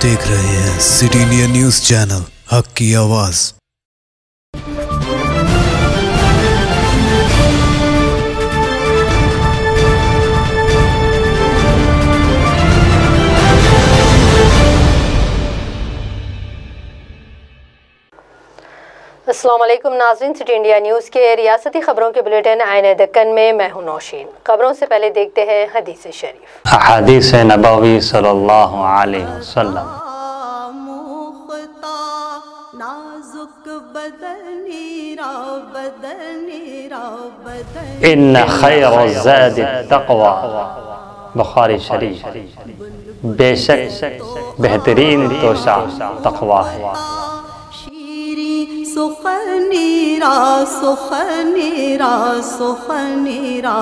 देख रहे हैं सिटी इंडिया न्यूज चैनल, हक की आवाज। अस्सलाम वालेकुम नाज़रीन, सिटी इंडिया न्यूज़ के रियासती खबरों के बुलेटिन आईने दक्कन में मैं हूं नौशीन। खबरों से पहले देखते हैं हदीस शरीफ। हदीस नबवी सल्लल्लाहु अलैहि वसल्लम। इन्न खैर ज़ादि तक़वा, बुखारी शरीफ। बेशक बेहतरीन तोशा तक़वा है। सुखनीरा सुखनीरा सुखनीरा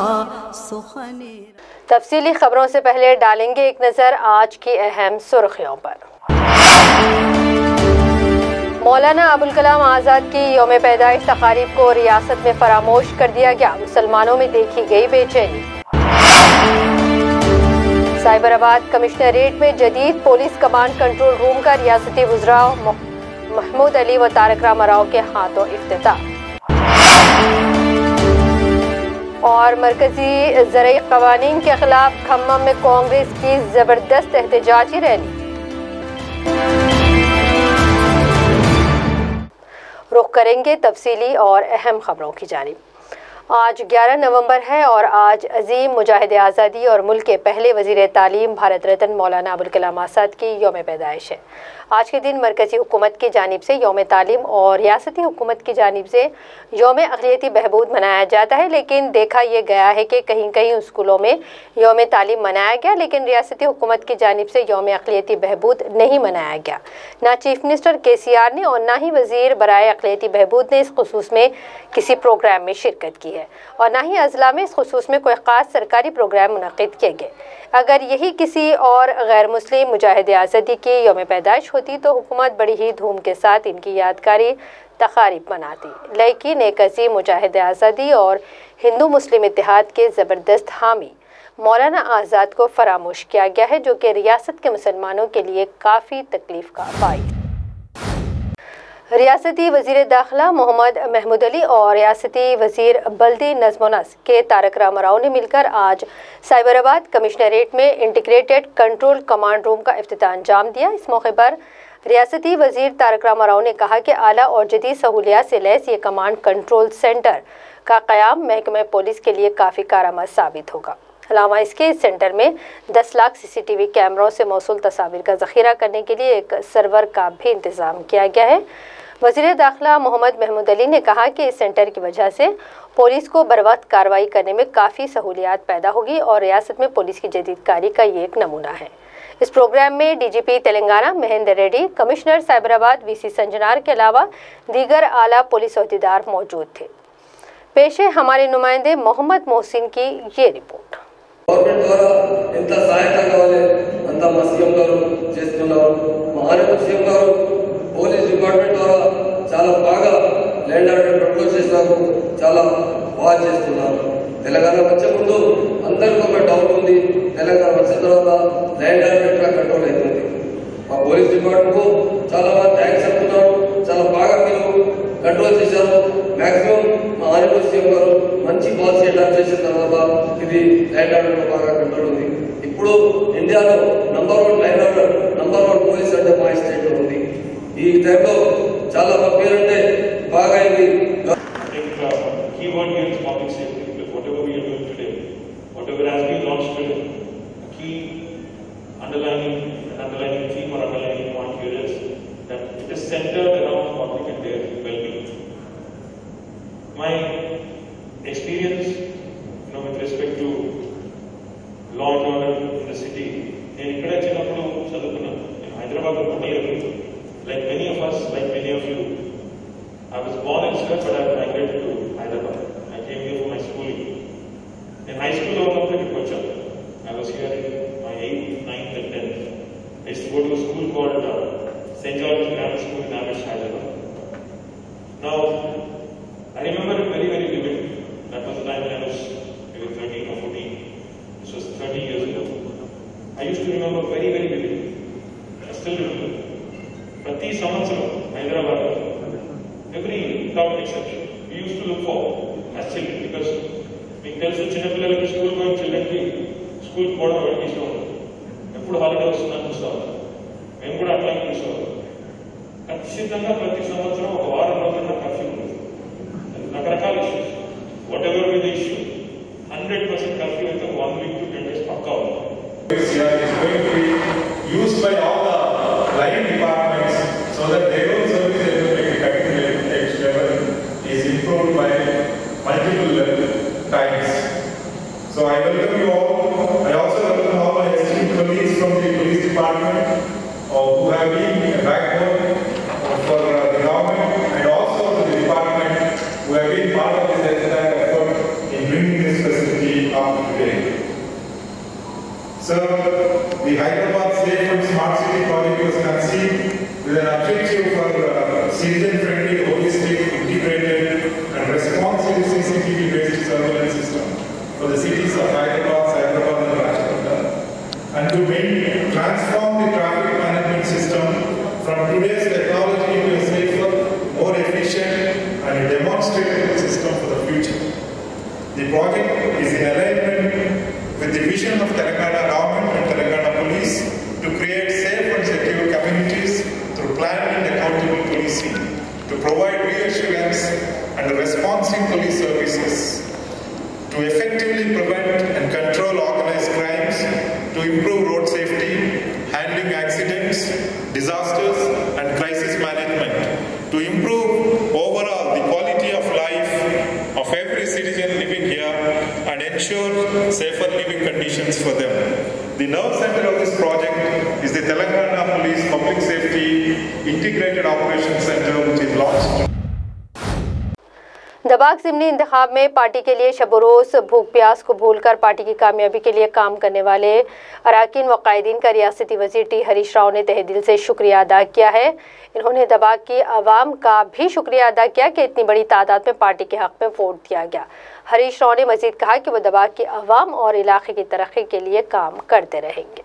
सुखनीरा। तफसीली खबरों से पहले डालेंगे एक नज़र आज की अहम सुर्खियों पर। मौलाना अबुल कलाम आज़ाद की यौम पैदाइश तकारीब को रियासत में फरामोश कर दिया गया, मुसलमानों में देखी गई बेचैनी। साइबराबाद कमिश्नरेट में जदीद पुलिस कमांड कंट्रोल रूम का रियासती वज़रा महमूद अली व तारक रामाराव के हाथों इफ्तिताह। और मरकजी ज़रई क़वानीन के खिलाफ खम्मम में कांग्रेस की जबरदस्त एहतजाजी रैली। रुख करेंगे तफसीली और अहम खबरों की जानिब। आज 11 नवंबर है और आज अजीम मुजाहिद आज़ादी और मुल्क के पहले वज़ीर तालीम भारत रत्न मौलाना अबुल कलाम आज़ाद की यौम पैदाइश है। आज के दिन मरकज़ी हुकूमत की जानिब से यौम तालीम और रियासती हुकूमत की जानिब से यौम अक़लियती बहबूद मनाया जाता है, लेकिन देखा यह गया है कि कहीं कहीं स्कूलों में यौम तालीम मनाया गया, लेकिन रियासती हुकूमत की जानिब से यौम अक़लियती बहबूद नहीं मनाया गया। ना चीफ मिनिस्टर KCR ने और ना ही वज़ीर बराए अक़लियती बहबूद ने इस खुसूस में किसी प्रोग्राम में शिरकत की है और ना ही अज़ला में इस खुसूस में कोई ख़ास सरकारी प्रोग्राम मुनक़िद किए गए। अगर यही किसी और गैर मुस्लिम मुजाहिद आज़ादी की यौम पैदाइश होती तो हुकूमत बड़ी ही धूम के साथ इनकी यादगारी तक़ारीब मनाती, लेकिन एक अज़ीम मुजाहिद आज़ादी और हिंदू मुस्लिम इत्तेहाद के ज़बरदस्त हामी मौलाना आज़ाद को फरामोश किया गया है, जो कि रियासत के मुसलमानों के लिए काफ़ी तकलीफ़ का बाइस। रियासती वज़ीर दाखिला मोहम्मद महमूद अली और रियासती वज़ीर बल्दी नज़्म व नस्क़ के तारक रामाराव ने मिलकर आज साइबराबाद कमिश्नरेट में इंटीग्रेटेड कंट्रोल कमांड रूम का इफ्तिताह अंजाम दिया। इस मौके पर रियासती वज़ीर तारक रामाराव ने कहा कि आला और जदीद सहूलियात से लैस ये कमांड कंट्रोल सेंटर का क़याम महकमे पुलिस के लिए काफ़ी कारआमद साबित होगा। अलावा इसके इस सेंटर में 10 लाख CCTV कैमरों से मौसूल तस्वीर का ज़ख़ीरा करने के लिए एक सर्वर का भी इंतज़ाम किया गया है। वज़ीर दाखिला मोहम्मद महमूद अली ने कहा कि इस सेंटर की वजह से पुलिस को बरवक्त कार्रवाई करने में काफ़ी सहूलियात पैदा होगी और रियासत में पुलिस की जदीदकारी का ये एक नमूना है। इस प्रोग्राम में DGP Telangana Mahendra Reddy, commissioner Cyberabad VC संजनार के अलावा दीगर आला पुलिस अहदेदार मौजूद थे। पेश है हमारे नुमाइंदे मोहम्मद मोहसिन की ये रिपोर्ट। गवर्नमेंट द्वारा ఎంత సహాయత కావాలి అంత మా సీఎం గారు చేస్తున్నారు। మహారాష్ట్ర సీఎం గారు పోలీస్ డిపార్ట్మెంట్ ద్వారా చాలా బాగా ల్యాండ్ ఆర్డర్ కంట్రోల్ చేసినారు, చాలా బాగా చేస్తున్నారు। తెలంగాణ వచ్చే ముందు అందరికీ ఒక డౌట్ ఉంది, తెలంగాణ వచ్చిన తర్వాత ల్యాండ్ ఆర్డర్ ఎట్లా కంట్రోల్ అవుతుంది। మా పోలీస్ డిపార్ట్మెంట్ కు చాలా థ్యాంక్స్ చెప్తున్నాను, చాలా బాగా మీరు కంట్రోల్ చేశారు। మ్యాక్సిమం మా ఆనరబుల్ సీఎం గారు మంచి పాలసీ అడాప్ట్ చేసిన తర్వాత ఇది ల్యాండ్ ఆర్డర్ బాగా కంట్రోల్ ఉంది। ఇప్పుడు ఇండియాలో number 1 land order, number 1 police అంటే మా స్టేట్ లో ఉంది। ఈ టైంలో చాలా మా పేరుంటే బాగా అయింది। Keyword here is public safety, because whatever we are doing today, whatever has been launched today, a key underlining theme or underlining point here is that it is centered around public and their well-being. My experience, with respect to law and order in the city, నేను ఇక్కడ చిన్నప్పుడు చదువుకున్నాను। నేను హైదరాబాద్లో 1 year ago, like many of us, like many of you, I was born in Surat, but I migrated to Hyderabad. I came here for my schooling. In high school, I was here in my 8th, 9th and 10th. I used to go to a school called St. George's Grammar School in Abish, Hyderabad. Now, I remember it very, very vividly. That was the time when I was maybe 13 or 14. This was 30 years ago. I used to remember very, very vividly. A still remember. ప్రతి సంవత్సరం Hyderabad every without exception we used to look for as children because మీకు తెలుసు చిన్నపిల్లలకి school going చిల్డ్రన్కి school పోవడం ఎవరికి ఇష్టం ఉంటుంది. ఎప్పుడు హాలిడే వస్తుందని చూస్తాం. మేము కూడా అట్లాగే చూస్తాం. ఖచ్చితంగా ప్రతి సంవత్సరం ఒక వారం రోజుల్లో కర్ఫ్యూ ఉంటుంది. రకరకాల issues what ever with issue 100% curfew అయితే 1 week to 10 days పక్కా ఉంటుంది. This year is going to be used by all the line departments so that their own service level is improved by multiple times. So I welcome you all. I also welcome all my esteemed colleagues from the police department who have been a backbone for the government, and also to the department who have been part of this entire effort in bringing this facility up today. Sir, the Hyderabad Safe and Smart City project was conceived with an objective for citizen-friendly, holistic, integrated and responsive CCTV-based surveillance system for the cities of Hyderabad, Hyderabad and Rajkot, and to transform the traffic management system from today's technology to a safer, more efficient and a demonstrable system for the future. The project is in alignment with the vision of Telangana government and Telangana police to create safe and secure communities through planned and accountable policing, to provide reassurance and responsive police services, to effectively prevent and control organized crimes, to improve road safety, handling accidents, disasters and crisis management, to improve overall the quality of life of every citizen living here and ensure safer living conditions for them. The nerve center of this project is the Telangana Police Public Safety Integrated Operations Center, which is launched. Dabbagh ज़िमनी इंतखाब में party के लिए शब रोज़ भूख प्यास को भूलकर party की कामयाबी के लिए काम करने वाले अरकान व कायदीन का रियासती वज़ीर टी हरीश राव ने तहे दिल से शुक्रिया अदा किया है। इन्होंने दबाग की आवाम का भी शुक्रिया अदा किया कि इतनी बड़ी तादाद में पार्टी के हक़ में वोट दिया गया। हरीश राव ने मज़ीद कहा कि वो दबाग की आवाम और इलाके की तरक्की के लिए काम करते रहेंगे।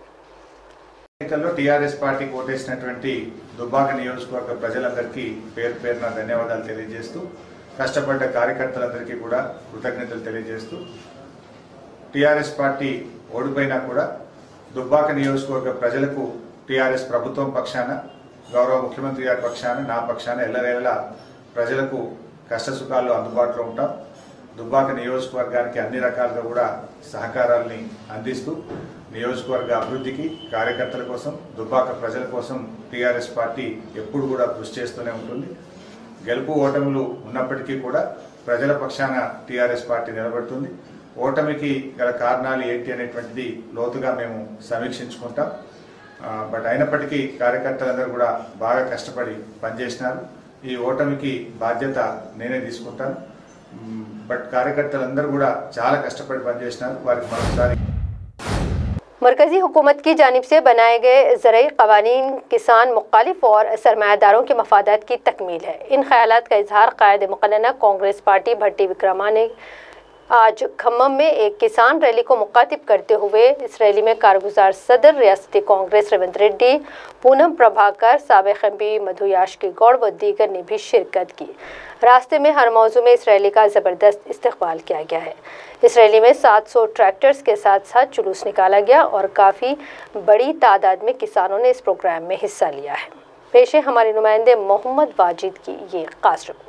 టీఆర్ఎస్ పార్టీ కోటేసినటువంటి దుబ్బాక నియోజకవర్గ ప్రజలందరికీ పేరు పేరున ధన్యవాదాలు తెలియజేస్తూ, కష్టపడ్డ కార్యకర్తలందరికీ కూడా కృతజ్ఞతలు తెలియజేస్తూ, టీఆర్ఎస్ పార్టీ ఓడిపోయినా కూడా దుబ్బాక నియోజకవర్గ ప్రజలకు టీఆర్ఎస్ ప్రభుత్వం పక్షాన, గౌరవ ముఖ్యమంత్రి గారి పక్షాన, నా పక్షాన ఎల్లవేళలా ప్రజలకు కష్టసుఖాల్లో అందుబాటులో ఉంటాం. దుబ్బాక నియోజకవర్గానికి అన్ని రకాలుగా కూడా సహకారాల్ని అందిస్తూ నియోజకవర్గ అభివృద్ధికి, కార్యకర్తల కోసం, దుబ్బాక ప్రజల కోసం టీఆర్ఎస్ పార్టీ ఎప్పుడు కూడా కృషి చేస్తూనే ఉంటుంది. గెలుపు ఓటములు ఉన్నప్పటికీ కూడా ప్రజల పక్షాన టీఆర్ఎస్ పార్టీ నిలబడుతుంది. ఓటమికి గల కారణాలు ఏంటి అనేటువంటిది లోతుగా మేము సమీక్షించుకుంటాం. బట్ అయినప్పటికీ కార్యకర్తలందరూ కూడా బాగా కష్టపడి పనిచేసినారు. ఈ ఓటమికి బాధ్యత నేనే తీసుకుంటాను. బట్ కార్యకర్తలందరూ కూడా చాలా కష్టపడి పనిచేసినారు. వారికి మరోసారి मरकज़ी हुकूमत की जानिब से बनाए गए ज़रई क़वानीन किसान मुख्तालिफ और सरमायादारों के मफादात की तकमील है। इन ख़यालात का इजहार क़ायद मुक़न्ना कांग्रेस पार्टी भट्टी विक्रमा ने आज खम्मम में एक किसान रैली को मुखातिब करते हुए, इस रैली में कारगुजार सदर रियासती कांग्रेस रेवंत रेड्डी, पूनम प्रभाकर, साबिक़ एमपी मधु याशकी गौड़ व दीगर ने भी शिरकत की। रास्ते में हर मौजू में इस रैली का ज़बरदस्त इस्तकबाल किया गया है। इस रैली में 700 ट्रैक्टर्स के साथ साथ जुलूस निकाला गया और काफ़ी बड़ी तादाद में किसानों ने इस प्रोग्राम में हिस्सा लिया है। पेश है हमारे नुमाइंदे मोहम्मद वाजिद की ये खास रिपोर्ट।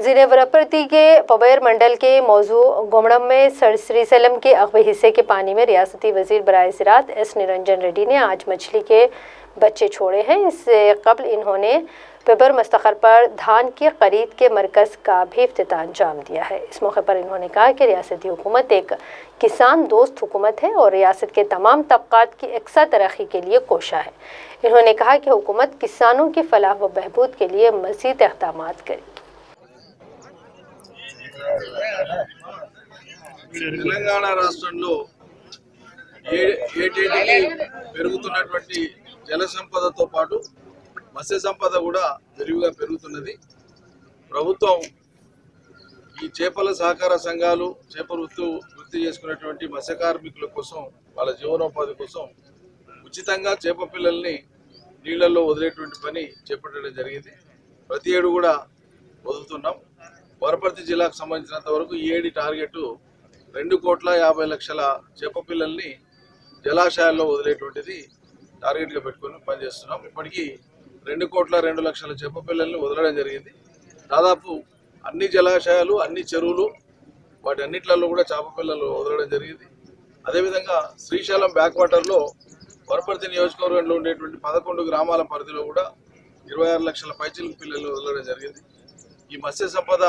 ज़िले वरपति के पबैर मंडल के मौजू गुमड़म में श्रीसेलम के अगवे हिस्से के पानी में रियासती वजीर बराए ज़राअत एस निरंजन रेड्डी ने आज मछली के बच्चे छोड़े हैं। इससे कबल इन्होंने पिबर मस्तखर पर धान की खरीद के मरकज़ का भी इफ्तिताह अंजाम दिया है। इस मौके पर इन्होंने कहा कि रियासती हुकूमत एक किसान दोस्त हुकूमत है और रियासत के तमाम तबकात की यकसा तरक्की के लिए कोशा है। इन्होंने कहा कि हुकूमत किसानों की फलाह व बहबूद के लिए मज़ीद इक़दामात करेगी। తెలంగాణ రాష్ట్రంలో ఏటేటికి పెరుగుతున్నటువంటి జల సంపదతో పాటు మత్స్య సంపద కూడా విరివిగా పెరుగుతున్నది. ప్రభుత్వం ఈ చేపల సహకార సంఘాలు చేప వృత్తి చేసుకునేటువంటి మత్స్య కార్మికుల కోసం వాళ్ళ జీవనోపాధి కోసం ఉచితంగా చేప పిల్లల్ని నీళ్లలో వదిలేటువంటి పని చేపట్టడం జరిగింది. ప్రతి ఏడు కూడా వదులుతున్నాం. వనపర్తి జిల్లాకు సంబంధించినంత వరకు ఈ ఏడి టార్గెట్ 2,50,00,000 చేప పిల్లల్ని జలాశయాల్లో వదిలేటువంటిది టార్గెట్గా పెట్టుకొని పనిచేస్తున్నాం. ఇప్పటికీ 2,02,00,000 చేప పిల్లల్ని వదలడం జరిగింది. దాదాపు అన్ని జలాశయాలు అన్ని చెరువులు వాటి అన్నిట్లలో కూడా చేప పిల్లలు వదలడం జరిగింది. అదేవిధంగా శ్రీశైలం బ్యాక్ వాటర్లో వనపర్తి నియోజకవర్గంలో ఉండేటువంటి 11 గ్రామాల పరిధిలో కూడా 26 లక్షల పైచిలకు పిల్లలు వదలడం జరిగింది. ఈ మత్స్య సంపద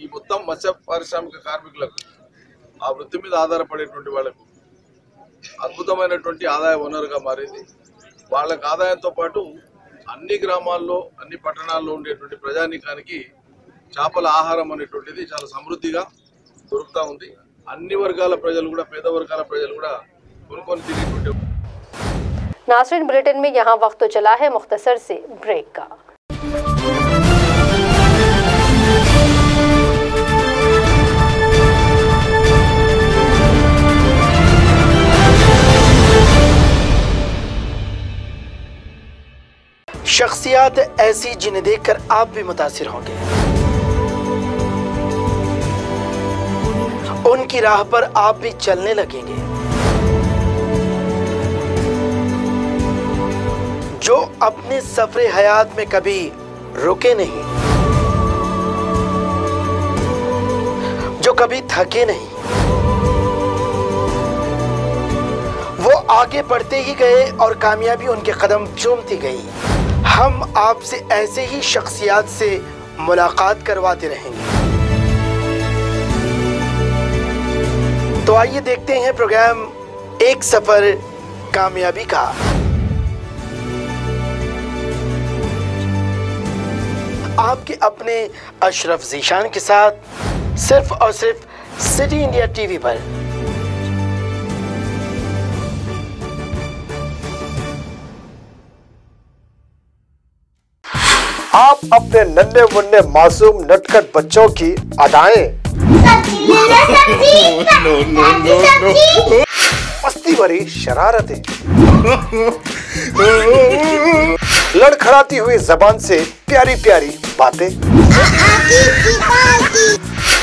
ఈ మొత్తం మత్స్య పారిశ్రామిక కార్మికులకు ఆ వృత్తి మీద ఆధారపడేటువంటి వాళ్ళకు అద్భుతమైనటువంటి ఆదాయ వనరుగా మారింది. వాళ్ళకి ఆదాయంతో పాటు అన్ని గ్రామాల్లో అన్ని పట్టణాల్లో ఉండేటువంటి ప్రజానీకానికి చేపల ఆహారం అనేటువంటిది చాలా సమృద్ధిగా దొరుకుతూ ఉంది. అన్ని వర్గాల ప్రజలు కూడా పేద వర్గాల ప్రజలు కూడా కొనుక్కొని తినేటువంటి. नाज़रीन, बुलेटिन में यहाँ वक्त तो चला है मुख्तसर से ब्रेक का। शख्सियात ऐसी जिन्हें देखकर आप भी मुतासिर होंगे। उनकी राह पर आप भी चलने लगेंगे। जो अपने सफरे हयात में कभी रुके नहीं, जो कभी थके नहीं, वो आगे बढ़ते ही गए और कामयाबी उनके कदम चूमती गई। हम आपसे ऐसे ही शख्सियात से मुलाकात करवाते रहेंगे। तो आइए देखते हैं प्रोग्राम एक सफर कामयाबी का। आपके अपने अशरफ ज़ीशान के साथ सिर्फ और सिर्फ सिटी इंडिया टीवी पर। आप अपने नन्हे मुन्ने मासूम नटखट बच्चों की अदाएं, मस्ती भरी शरारतें, लड़खड़ाती हुई जबान से प्यारी प्यारी बातें,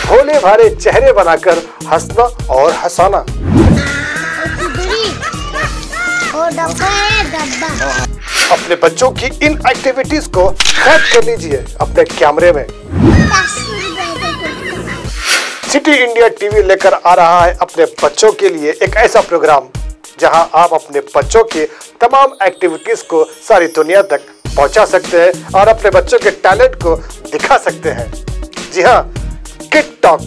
भोले भाले चेहरे बनाकर हंसना और हंसाना, अपने बच्चों की इन एक्टिविटीज को कैद कर लीजिए अपने कैमरे में। सिटी इंडिया टीवी लेकर आ रहा है अपने बच्चों के लिए एक ऐसा प्रोग्राम जहां आप अपने बच्चों के तमाम एक्टिविटीज को सारी दुनिया तक पहुंचा सकते हैं और अपने बच्चों के टैलेंट को दिखा सकते हैं। जी हाँ, किड टॉक।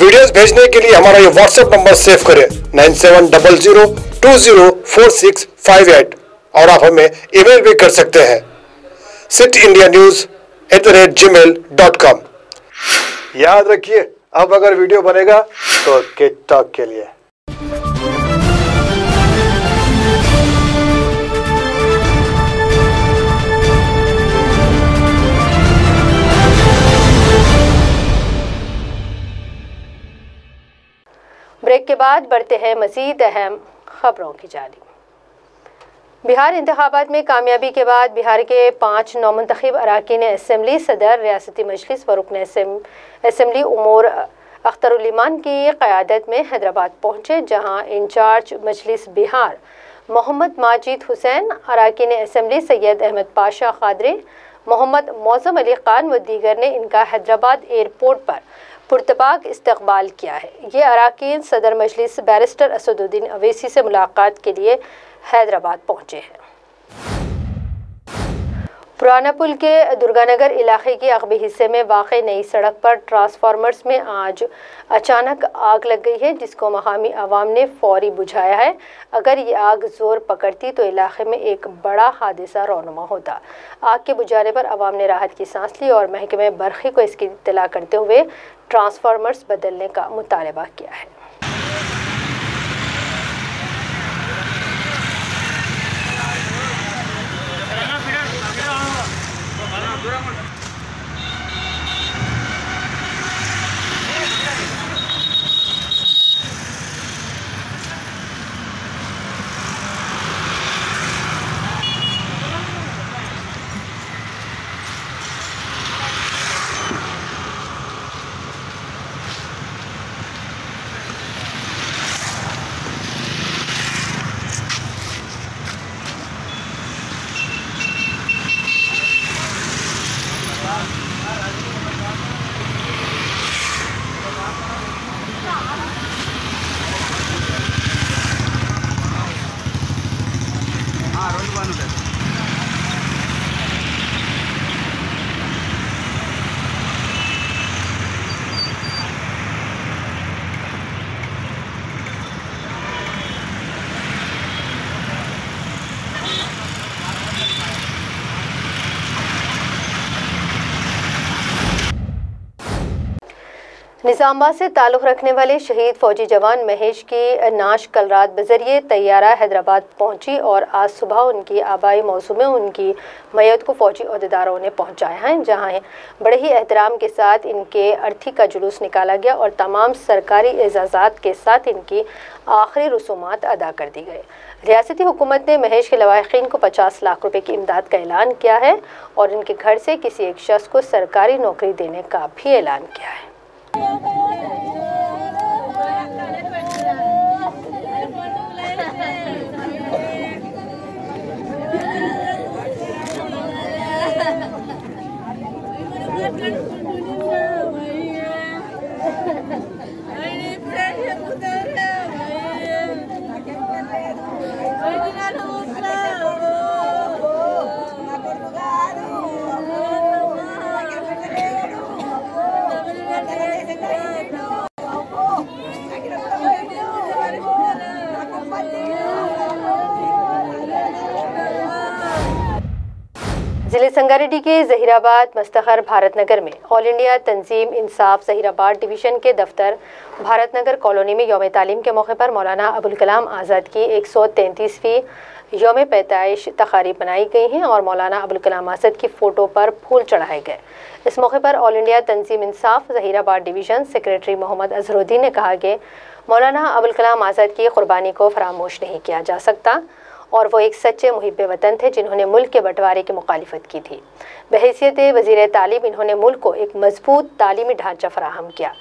वीडियोस भेजने के लिए हमारा ये व्हाट्सएप नंबर सेव करें 9700204658 और आप हमें ईमेल भी कर सकते हैं cityindianews@gmail.com। याद रखिए, अब अगर वीडियो बनेगा तो किड टॉक के लिए। ब्रेक के बाद बढ़ते हैं मज़ीद अहम खबरों की जानिब। बिहार इंतखाबात में कामयाबी के बाद बिहार के 5 नौमुंतखब अरकान असम्बली सदर रियासती मजलिस व रुकन असम्बली उमूर अख्तरुल ईमान की क़यादत में हैदराबाद पहुँचे, जहाँ इंचार्ज मजलिस बिहार मोहम्मद माजिद हुसैन, अरकान असम्बली सैयद अहमद पाशा खादरी, मोहम्मद मौज़म अली खान व दीगर ने इनका हैदराबाद एयरपोर्ट पर पुरतपाक इस्तकबाल किया है। ये अरकान सदर मजलिस बैरिस्टर असदुद्दीन अवैसी से मुलाकात के लिए हैदराबाद पहुंचे हैं। पुराना पुल के दुर्गानगर इलाके के अगबी हिस्से में वाक़ई नई सड़क पर ट्रांसफार्मर्स में आज अचानक आग लग गई है, जिसको मकामी आवाम ने फौरी बुझाया है। अगर ये आग जोर पकड़ती तो इलाके में एक बड़ा हादसा रौनुमा होता। आग के बुझाने पर आवाम ने राहत की सांस ली और महकमे बरक़ी को इसकी इत्तला करते हुए ट्रांसफार्मर्स बदलने का मुतालबा किया है। निजामाबाद से ताल्लुक़ रखने वाले शहीद फौजी जवान महेश की नाश कल रात बजरिए तैयारा हैदराबाद पहुंची और आज सुबह उनकी आबाई मौसू में उनकी मैयत को फौजी अहदेदारों ने पहुंचाया है, जहां बड़े ही एहतराम के साथ इनके अर्थी का जुलूस निकाला गया और तमाम सरकारी एजाज़ात के साथ इनकी आखिरी रसूमात अदा कर दी गई। रियासती हुकूमत ने महेश के लवाहिकीन को 50 लाख रुपए की इमदाद का ऐलान किया है और इनके घर से किसी एक शख्स को सरकारी नौकरी देने का भी ऐलान किया है। जिले संगारेड्डी के जहीराबाद मस्तखर भारत नगर में ऑल इंडिया तंजीम इंसाफ जहीराबाद डिवीज़न के दफ्तर भारत नगर कॉलोनी में यौम तालीम के मौके पर मौलाना अबुल कलाम आज़ाद की 133वीं यौम पैदाइश तकारीब बनाई गई हैं और मौलाना अबुल कलाम आज़ाद की फ़ोटो पर फूल चढ़ाए गए। इस मौके पर ऑल इंडिया तंजीम इंसाफ जहीराबाद डिवीज़न सेक्रेटरी मोहम्मद अजहरुद्दीन ने कहा कि मौलाना अबुल कलाम आज़ाद की क़ुरबानी को फरामोश नहीं किया जा सकता और वो एक सच्चे मुहिब्बे वतन थे जिन्होंने मुल्क के बंटवारे की मुखालिफत की थी। बहैसियत वज़ीर तालीम इन्होंने मुल्क को एक मजबूत तालीमी ढांचा फराहम किया।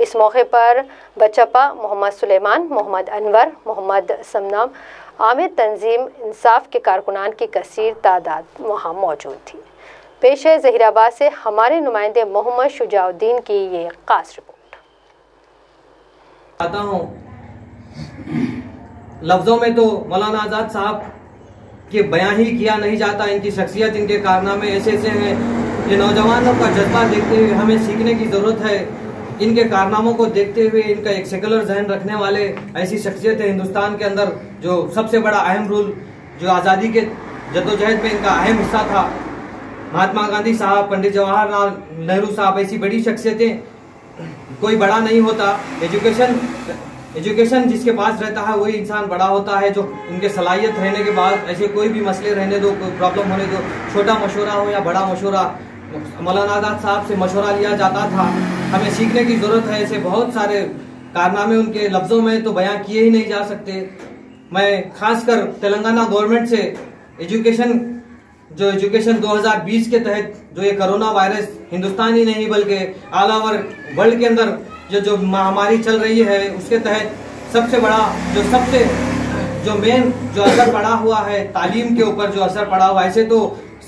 इस मौके पर बचपा मोहम्मद सुलेमान, मोहम्मद अनवर, मोहम्मद समनाम, आमिर तंजीम इंसाफ के कारकुनान की कसीर तादाद वहाँ मौजूद थी। पेश है जहीराबाद से हमारे नुमाइंदे मोहम्मद शुजाउद्दीन की ये खास रिपोर्ट। आता हूँ लफ्ज़ों में तो मौलाना आज़ाद साहब के बयान ही किया नहीं जाता। इनकी शख्सियत, इनके कारनामे ऐसे ऐसे हैं। ये नौजवानों का जज्बा देखते हुए हमें सीखने की ज़रूरत है। इनके कारनामों को देखते हुए इनका एक सेकुलर जहन रखने वाले ऐसी शख्सियत है हिंदुस्तान के अंदर जो सबसे बड़ा अहम रोल जो आज़ादी के जद्दोजहद में इनका अहम हिस्सा था। महात्मा गांधी साहब, पंडित जवाहरलाल नेहरू साहब, ऐसी बड़ी शख्सियतें कोई बड़ा नहीं होता। एजुकेशन जिसके पास रहता है वही इंसान बड़ा होता है। जो उनके सलाहियत रहने के बाद ऐसे कोई भी मसले रहने दो, कोई प्रॉब्लम होने दो, छोटा मशवरा हो या बड़ा मशवरा, मौलाना आज़ाद साहब से मशवरा लिया जाता था। हमें सीखने की ज़रूरत है। ऐसे बहुत सारे कारनामे उनके लफ्ज़ों में तो बयां किए ही नहीं जा सकते। मैं खासकर तेलंगाना गवर्नमेंट से एजुकेशन 2020 के तहत जो ये कोरोना वायरस हिंदुस्तान ही नहीं बल्कि ऑल ओवर वर्ल्ड के अंदर जो महामारी चल रही है उसके तहत सबसे बड़ा जो मेन असर पड़ा हुआ है तालीम के ऊपर जो असर पड़ा हुआ है। ऐसे तो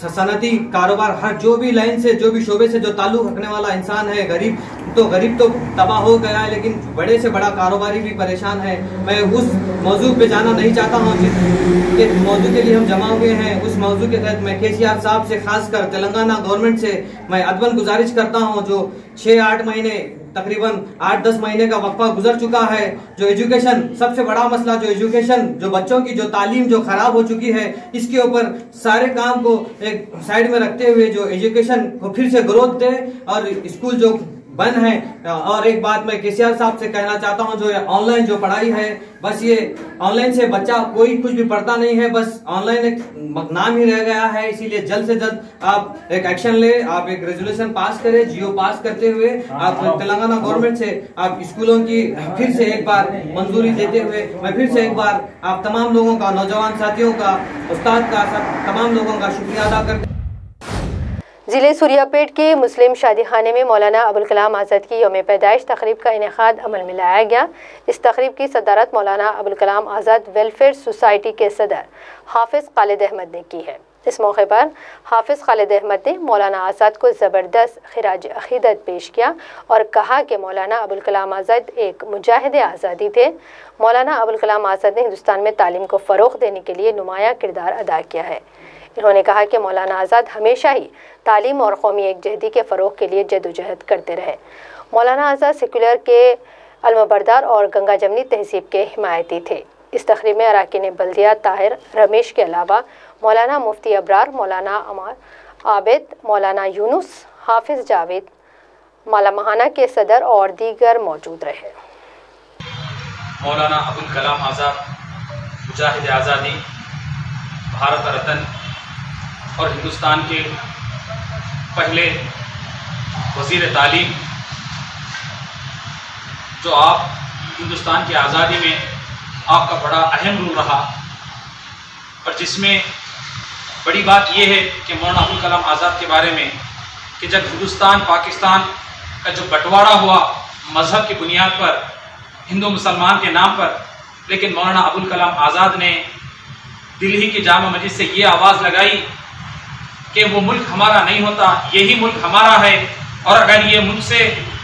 सनती कारोबार, हर जो भी लाइन से, जो भी शोबे से जो ताल्लुक रखने वाला इंसान है, गरीब तो तबाह हो गया है, लेकिन बड़े से बड़ा कारोबारी भी परेशान है। मैं उस मौजू पे जाना नहीं चाहता हूँ जिस मौजू के लिए हम जमा हुए हैं। उस मौजू के तहत मैं केसीआर साहब से, खासकर तेलंगाना गवर्नमेंट से मैं अदबन गुजारिश करता हूँ, जो 6-8 महीने, तकरीबन 8-10 महीने का वक्फा गुजर चुका है, जो एजुकेशन, सबसे बड़ा मसला जो एजुकेशन, जो बच्चों की जो तालीम जो खराब हो चुकी है, इसके ऊपर सारे काम को एक साइड में रखते हुए जो एजुकेशन को फिर से ग्रोथ दे और स्कूल जो बंद है। और एक बात मैं केसीआर साहब से कहना चाहता हूं, जो ऑनलाइन जो पढ़ाई है, बस ये ऑनलाइन से बच्चा कोई कुछ भी पढ़ता नहीं है, बस ऑनलाइन एक नाम ही रह गया है। इसीलिए जल्द से जल्द आप एक एक्शन ले, आप एक रेजोल्यूशन पास करें, जियो पास करते हुए आप तेलंगाना गवर्नमेंट से आप स्कूलों की फिर से एक बार मंजूरी देते हुए मैं फिर से एक बार आप तमाम लोगों का, नौजवान साथियों का, उस्ताद का, सब तमाम लोगों का शुक्रिया अदा करते। ज़िले सूर्यापेट के मुस्लिम शादीखाने में मौलाना अबुल कलाम आज़ाद की यौम पैदाइश तकरीब का इनेकाद अमल में लाया गया। इस तकरीब की सदारत मौलाना अबुल कलाम आज़ाद वेलफेयर सोसाइटी के सदर हाफिज़ खालिद अहमद ने की है। इस मौके पर हाफिज़ खालिद अहमद ने मौलाना आज़ाद को ज़बरदस्त खिराज अक़ीदत पेश किया और कहा कि मौलाना अबुल कलाम आज़ाद एक मुजाहिद आज़ादी थे। मौलाना अबुल कलाम आज़ाद ने हिंदुस्तान में तालीम को फ़रोग़ देने के लिए नुमायाँ किरदार अदा किया है। इन्होंने कहा कि मौलाना आज़ाद हमेशा ही तालीम और कौमी एकजहदी के फ़रोग़ के लिए जदोजहद करते रहे। मौलाना आज़ाद सेकुलर के अलमबरदार और गंगा जमनी तहज़ीब के हिमायती थे। इस तकरीब में अरकान बल्दिया ताहिर रमेश के अलावा मौलाना मुफ्ती अबरार, मौलाना अमार आबिद, मौलाना यूनुस, हाफिज़ जावेद, माला महाना के सदर और दीगर मौजूद रहे। मौलाना अबुल कलाम आज़ाद मुजाहिद आज़ादी, भारत रत्न और हिंदुस्तान के पहले वज़ीर तालीम, जो आप हिंदुस्तान की आज़ादी में आपका बड़ा अहम रोल रहा, और जिसमें बड़ी बात यह है कि मौलाना अबुल कलाम आज़ाद के बारे में कि जब हिंदुस्तान पाकिस्तान का जो बंटवारा हुआ मज़हब की बुनियाद पर, हिंदू मुसलमान के नाम पर, लेकिन मौलाना अबुल कलाम आज़ाद ने दिल्ली की जामा मस्जिद से ये आवाज़ लगाई कि वो मुल्क हमारा नहीं होता, यही मुल्क हमारा है, और अगर ये मुल्क से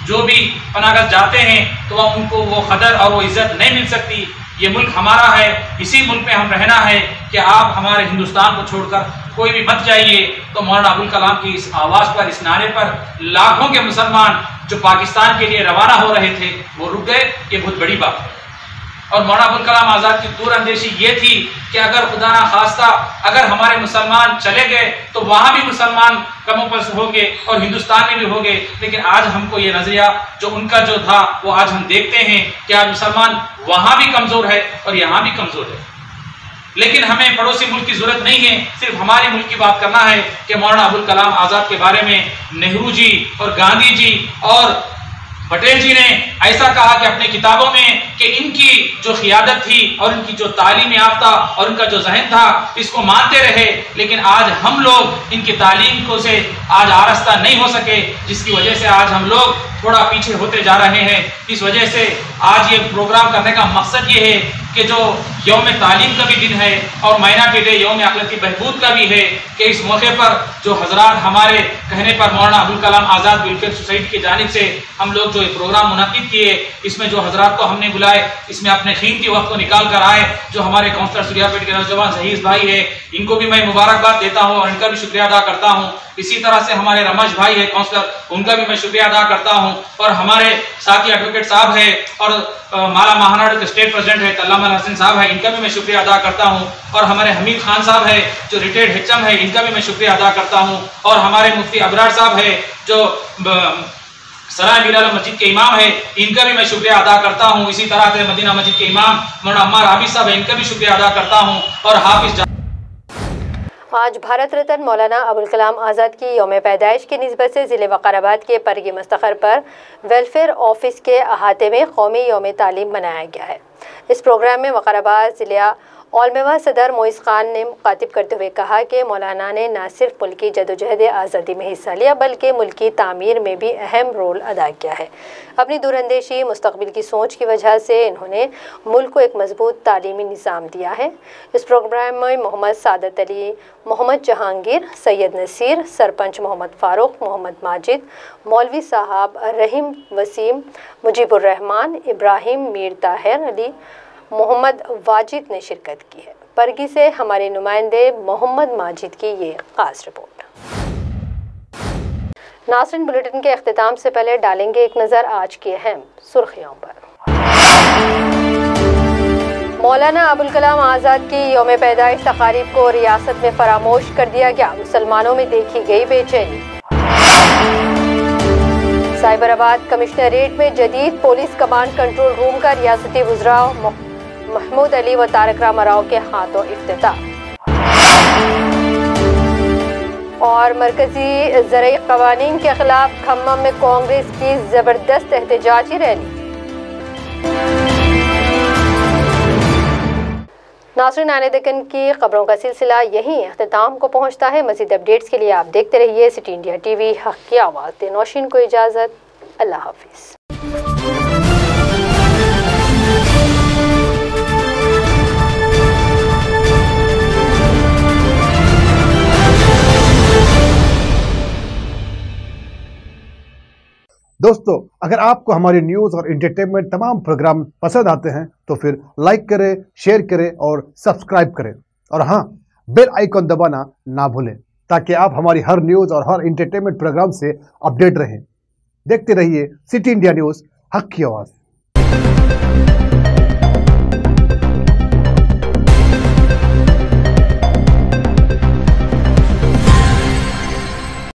जो भी पनागत जाते हैं तो वह उनको वो कदर और वो इज़्ज़त नहीं मिल सकती। ये मुल्क हमारा है, इसी मुल्क में हम रहना है कि आप हमारे हिंदुस्तान को छोड़कर कोई भी मत जाइए। तो मौलाना अबुल कलाम की इस आवाज़ पर, इस नारे पर लाखों के मुसलमान जो पाकिस्तान के लिए रवाना हो रहे थे वो रुक गए। ये बहुत बड़ी बात है। और मौलाना अबुल कलाम आज़ाद की दूरअंदेशी ये थी कि अगर खुदा ना खास्ता अगर हमारे मुसलमान चले गए तो वहाँ भी मुसलमान कमोबस्त होंगे और हिंदुस्तान में भी होंगे। लेकिन आज हमको ये नजरिया जो उनका जो था वो आज हम देखते हैं कि आज मुसलमान वहाँ भी कमज़ोर है और यहाँ भी कमज़ोर है। लेकिन हमें पड़ोसी मुल्क की जरूरत नहीं है, सिर्फ हमारे मुल्क की बात करना है कि मौलाना अबुल कलाम आज़ाद के बारे में नेहरू जी और गांधी जी और पटेल जी ने ऐसा कहा कि अपनी किताबों में कि इनकी जो क़ियादत थी और इनकी जो तालीम याफ्ता और इनका जो जहन था इसको मानते रहे। लेकिन आज हम लोग इनकी तालीम को से आज आरास्ता नहीं हो सके, जिसकी वजह से आज हम लोग थोड़ा पीछे होते जा रहे हैं। इस वजह से आज ये प्रोग्राम करने का मकसद ये है कि जो यौम तालीम का भी दिन है और माइनॉरिटी डे यौम अक़लियती बहबूद का भी है, कि इस मौके पर जो हजरात हमारे कहने पर मौलाना अबुल कलाम आज़ाद वेलफेयर सोसाइटी की जानिब से हम लोग जो प्रोग्राम मुनक़िद किए, इसमें जो हजरात को हमने बुलाए, इसमें अपने कीमती वक्त को निकाल कर आए। जो हमारे काउंसलर सूर्यापेट के नौजवान जहीज़ भाई है, इनको भी मैं मुबारकबाद देता हूँ और इनका भी शुक्रिया अदा करता हूँ। इसी तरह से हमारे रमेश भाई है काउंसलर, उनका भी मैं शुक्रिया अदा करता हूँ। और हमारे साथी एडवोकेट साहब है और माला महाना के स्टेट प्रेसिडेंट है तल्लामा हसन साहब है, इनका भी मैं शुक्रिया अदा करता हूँ। और हमारे हमीद खान साहब है जो रिटायर्ड HM है, इनका भी मैं शुक्रिया अदा करता हूँ। और हमारे मुफ्ती अबरार साहब है जो सराय मीराला मस्जिद के इमाम है, इनका भी मैं शुक्रिया अदा करता हूँ। इसी तरह से मदीना मस्जिद के इमाम मौलाना अम्मार आबिद साहब है, इनका भी शुक्रिया अदा करता हूँ। और हाफिज आज भारत रत्न मौलाना अबुल कलाम आज़ाद की यौम पैदाइश की निस्बत से ज़िले वक़ाराबाद के परगी मस्तखर पर वेलफेयर ऑफिस के अहाते में कौमी यौम तालीम मनाया गया है। इस प्रोग्राम में वक़ाराबाद ज़िला औलमेवा सदर मोइज़ खान ने मुखातिब करते हुए कहा कि मौलाना ने न सिर्फ मुल्की जदोजहद आज़ादी में हिस्सा लिया बल्कि मुल्की तामीर में भी अहम रोल अदा किया है। अपनी दूरअंदेशी मुस्तक़बिल की सोच की वजह से इन्होंने मुल्क को एक मजबूत तालीमी निज़ाम दिया है। इस प्रोग्राम में मोहम्मद सादत अली, मोहम्मद जहांगीर, सैयद नसीर, सरपंच मोहम्मद फ़ारूक, मोहम्मद माजिद, मौलवी साहब रहीम वसीम, मुजीबुर रहमान, इब्राहिम, मीर ताहिर अली, मोहम्मद वाजिद ने शिरकत की है। परगी से हमारे नुमाइंदे मोहम्मद माजिद की ये खास रिपोर्ट। नाज़रीन, बुलेटिन के अख्तिताम से पहले डालेंगे एक नज़र आज की अहम सुर्खियों पर। मौलाना अबुल कलाम आज़ाद की यौम पैदाइश तकारीब को रियासत में फरामोश कर दिया गया, मुसलमानों में देखी गई बेचैनी। साइबराबाद कमिश्नरेट में जदीद पुलिस कमांड कंट्रोल रूम का रियासती वज़रा महमूद अली व तारक रामाराव के हाथों इफ्तिताह। और मरकजी ज़रई क़वानीन के खिलाफ खम्मम में कांग्रेस की ज़बरदस्त एहतजाजी रैली। नाज़रीन, आने दक्कन की खबरों का सिलसिला यहीं अख्तिताम को पहुंचता है। मज़ीद अपडेट्स के लिए आप देखते रहिए सिटी इंडिया टीवी, हक़ की आवाज़। नौशीन को इजाज़त, अल्लाह हाफ़िज़। दोस्तों, अगर आपको हमारी न्यूज़ और एंटरटेनमेंट तमाम प्रोग्राम पसंद आते हैं तो फिर लाइक करें, शेयर करें और सब्सक्राइब करें। और हाँ, बेल आइकॉन दबाना ना भूलें ताकि आप हमारी हर न्यूज़ और हर एंटरटेनमेंट प्रोग्राम से अपडेट रहें। देखते रहिए सिटी इंडिया न्यूज़, हक़ की आवाज़।